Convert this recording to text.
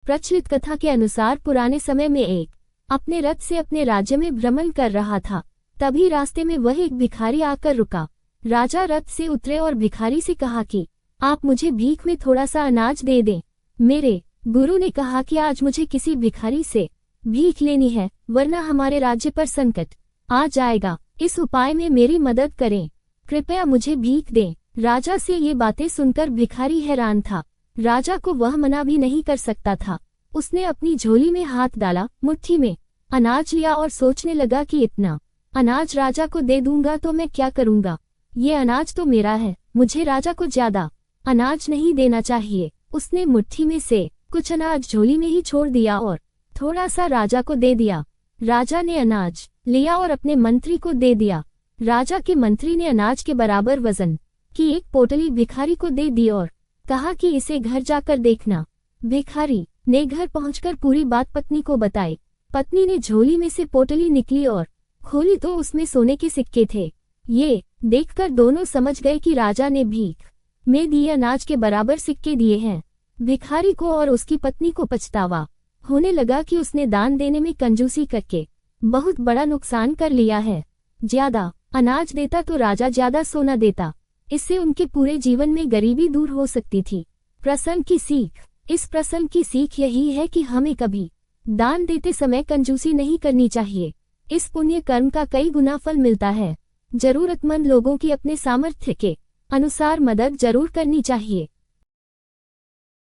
प्रचलित कथा के अनुसार पुराने समय में एक अपने रथ से अपने राज्य में भ्रमण कर रहा था। तभी रास्ते में वह एक भिखारी आकर रुका। राजा रथ से उतरे और भिखारी से कहा कि आप मुझे भीख में थोड़ा सा अनाज दे दें। मेरे गुरु ने कहा कि आज मुझे किसी भिखारी से भीख लेनी है, वरना हमारे राज्य पर संकट आ जाएगा। इस उपाय में मेरी मदद करें, कृपया मुझे भीख दें। राजा से ये बातें सुनकर भिखारी हैरान था। राजा को वह मना भी नहीं कर सकता था। उसने अपनी झोली में हाथ डाला, मुट्ठी में अनाज लिया और सोचने लगा कि इतना अनाज राजा को दे दूंगा तो मैं क्या करूंगा। ये अनाज तो मेरा है, मुझे राजा को ज्यादा अनाज नहीं देना चाहिए। उसने मुट्ठी में से कुछ अनाज झोली में ही छोड़ दिया और थोड़ा सा राजा को दे दिया। राजा ने अनाज लिया और अपने मंत्री को दे दिया। राजा के मंत्री ने अनाज के बराबर वजन की एक पोटली भिखारी को दे दी और कहा कि इसे घर जाकर देखना। भिखारी ने घर पहुंचकर पूरी बात पत्नी को बताई। पत्नी ने झोली में से पोटली निकली और खोली तो उसमें सोने के सिक्के थे। ये देखकर दोनों समझ गए कि राजा ने भीख में दिए अनाज के बराबर सिक्के दिए हैं। भिखारी को और उसकी पत्नी को पछतावा होने लगा कि उसने दान देने में कंजूसी करके बहुत बड़ा नुकसान कर लिया है। ज्यादा अनाज देता तो राजा ज्यादा सोना देता, इससे उनके पूरे जीवन में गरीबी दूर हो सकती थी। प्रसंग की सीख। इस प्रसंग की सीख यही है कि हमें कभी दान देते समय कंजूसी नहीं करनी चाहिए। इस पुण्य कर्म का कई गुना फल मिलता है। जरूरतमंद लोगों की अपने सामर्थ्य के अनुसार मदद जरूर करनी चाहिए।